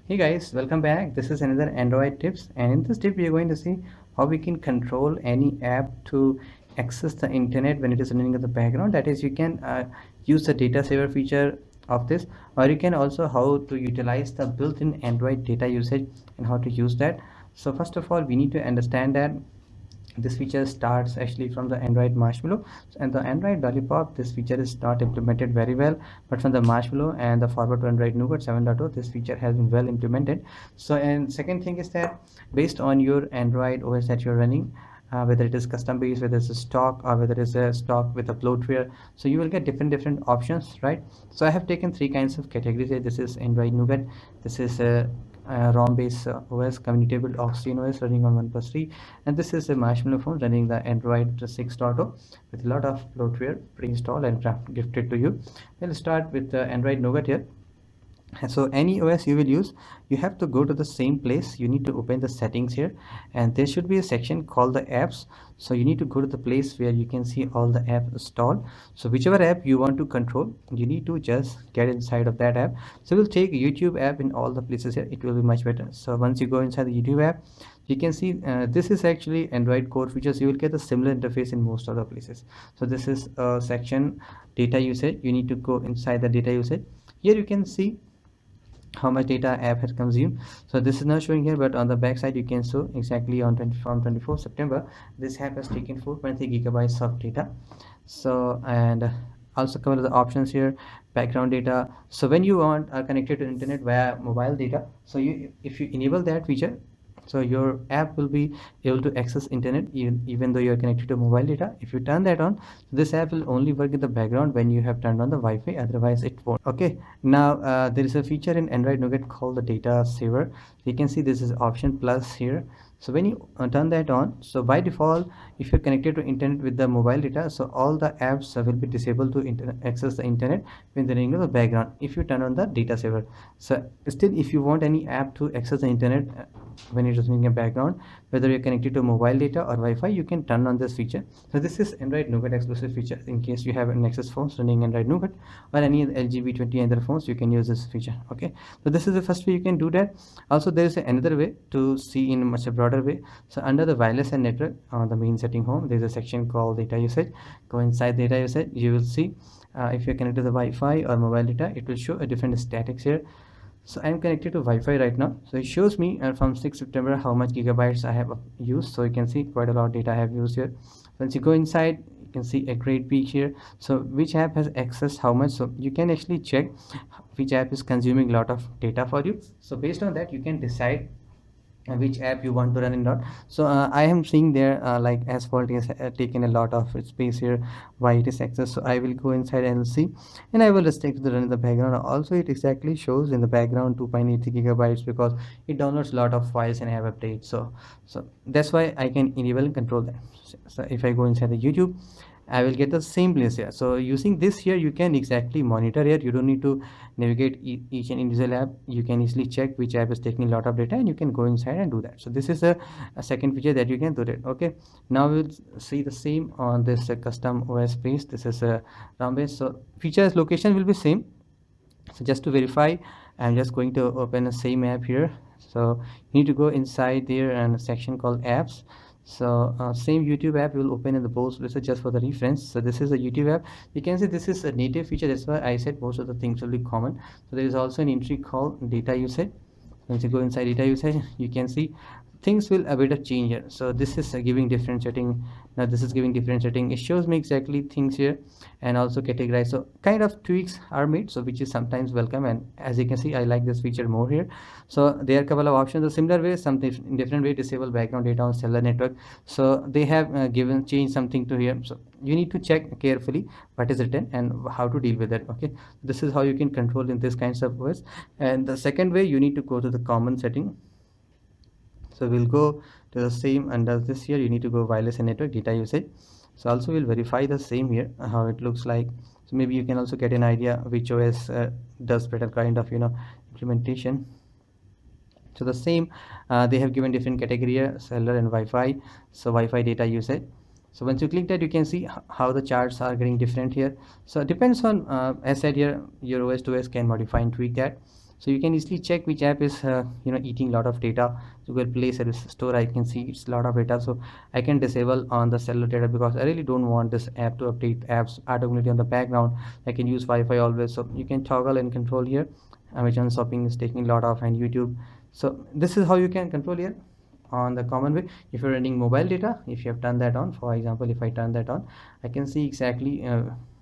Hey guys, welcome back. This is another Android tips, and in this tip we are going to see how we can control any app to access the internet when it is running in the background. That is, you can use the data saver feature of this, or you can also how to utilize the built-in Android data usage and how to use that. So first of all, we need to understand that this feature starts actually from the Android Marshmallow, and the Android Lollipop, this feature is not implemented very well, but from the Marshmallow and the forward to Android Nougat 7.0, this feature has been well implemented. So, and second thing is that based on your Android OS that you're running, whether it is custom based, whether it's a stock, or whether it's a stock with a bloatware, so you will get different options, right? So I have taken three kinds of categories here. This is Android Nougat, this is a ROM based OS, community-enabled Oxygen OS running on 1+3, and this is a Marshmallow phone running the Android 6.0 with a lot of bloatware pre-installed and gifted to you. We'll start with Android Nougat here. So any OS you will use, you have to go to the same place. You need to open the settings here, and there should be a section called the apps. So you need to go to the place where you can see all the apps installed. So whichever app you want to control, you need to just get inside of that app. So we'll take YouTube app in all the places here. It will be much better. So once you go inside the YouTube app, you can see this is actually Android core features. You will get a similar interface in most other places. So this is a section data usage. You need to go inside the data usage. Here you can see how much data app has consumed. So this is not showing here, but on the back side you can show exactly on 24 September this app has taken 4.3 gigabytes of data. So and also cover the options here, background data. So when you are connected to internet via mobile data, so you if you enable that feature, so your app will be able to access internet even though you are connected to mobile data. If you turn that on, this app will only work in the background when you have turned on the Wi-Fi, otherwise it won't. Okay, now there is a feature in Android Nougat called the data saver. You can see this is option plus here. So when you turn that on, so by default if you're connected to internet with the mobile data, so all the apps will be disabled to access the internet when they're in the background if you turn on the data saver. So still if you want any app to access the internet when it is running in background, whether you're connected to mobile data or Wi-Fi, you can turn on this feature. So this is Android Nougat exclusive feature. In case you have an Nexus phones running Android Nougat or any LG V20 other phones, you can use this feature. Okay, so this is the first way you can do that. Also there is another way to see in much a broader way. So under the wireless and network on the main setting home, there's a section called data usage. Go inside data usage, you will see if you're connected to the Wi-Fi or mobile data, it will show a different statics here. So I'm connected to Wi-Fi right now, so it shows me from 6 September how much gigabytes I have used. So you can see quite a lot of data I have used here. Once you go inside, you can see a great peek here. So which app has accessed how much, so you can actually check which app is consuming a lot of data for you. So based on that you can decide which app you want to run in dot. So I am seeing there like asphalt has taken a lot of space here, why it is accessed. So I will go inside and see, and I will restrict the run in the background. Also it exactly shows in the background 2.83 gigabytes because it downloads a lot of files and have updates. So that's why I can enable and control that. So if I go inside the YouTube, I will get the same place here. So using this here, you can exactly monitor here. You don't need to navigate each and individual app. You can easily check which app is taking a lot of data, and you can go inside and do that. So this is a second feature that you can do that. Okay, now we'll see the same on this custom OS base. This is a ROM base. So features location will be same. So just to verify, I'm just going to open the same app here. So you need to go inside there and a section called apps. So same YouTube app will open in the both places just for the reference. So this is a YouTube app. You can see this is a native feature. That's why I said most of the things will be common. So there is also an entry called data usage. Once you go inside data usage, you can see things will a bit of change here. So this is giving different setting. Now this is giving different setting. It shows me exactly things here and also categorize. So kind of tweaks are made, so which is sometimes welcome. And as you can see, I like this feature more here. So there are a couple of options. A similar way, some different way, disable background data on cellular network. So they have given change something to here. So you need to check carefully what is written and how to deal with it. Okay, this is how you can control in this kinds of ways. And the second way, you need to go to the common setting. So we'll go to the same under this here. You need to go wireless and network data usage. So also we'll verify the same here how it looks like. So maybe you can also get an idea which OS does better kind of implementation. So the same they have given different category here, cellular and Wi-Fi. So Wi-Fi data usage. So once you click that, you can see how the charts are getting different here. So it depends on as said here, your OS to OS can modify and tweak that. So you can easily check which app is eating a lot of data. So Google Play Service Store, I can see it's a lot of data, so I can disable on the cellular data because I really don't want this app to update apps automatically on the background. I can use Wi-Fi always, so you can toggle and control here. Amazon shopping is taking a lot of, and YouTube. So this is how you can control here on the common way. If you're running mobile data, if you have turned that on, for example, if I turn that on, I can see exactly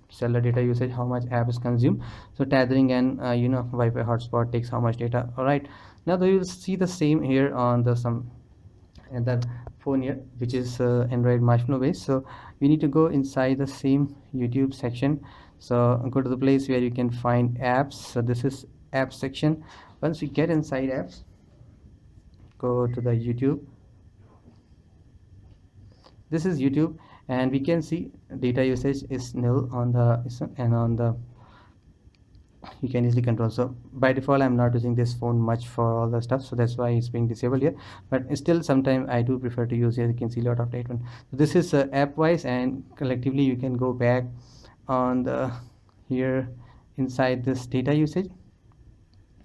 cellular data usage, how much app is consumed. So tethering and Wi-Fi hotspot takes how much data. All right, now you will see the same here on the some and the phone here, which is Android Marshmallow based. So you need to go inside the same YouTube section. So go to the place where you can find apps. So this is app section. Once we get inside apps, go to the YouTube. This is YouTube, and we can see data usage is nil on the, and on the, you can easily control. So by default I'm not using this phone much for all the stuff, so that's why it's being disabled here, but still sometimes I do prefer to use here. You can see a lot of data. So this is app wise, and collectively you can go back on the here inside this data usage.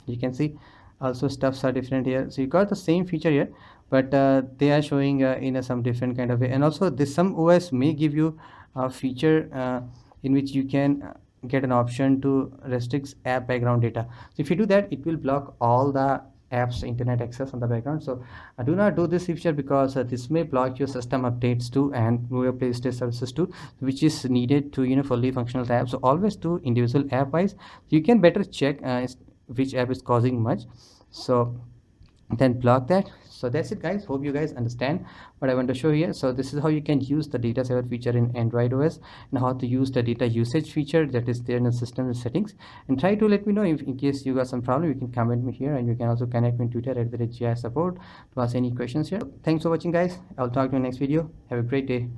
You can see also stuffs are different here, so you got the same feature here, but they are showing in some different kind of way. And also this some OS may give you a feature in which you can get an option to restrict app background data. So if you do that, it will block all the apps internet access on the background. So do not do this feature, because this may block your system updates too, and your Play Store services too, which is needed to fully functional tab. So always do individual app wise. You can better check which app is causing much, so then block that. So that's it guys, hope you guys understand what I want to show here. So this is how you can use the data saver feature in Android OS, and how to use the data usage feature that is there in the system settings. And try to let me know if in case you got some problem. You can comment me here, and you can also connect me on Twitter at the GI support to ask any questions here. Thanks for watching guys, I'll talk to you in the next video. Have a great day.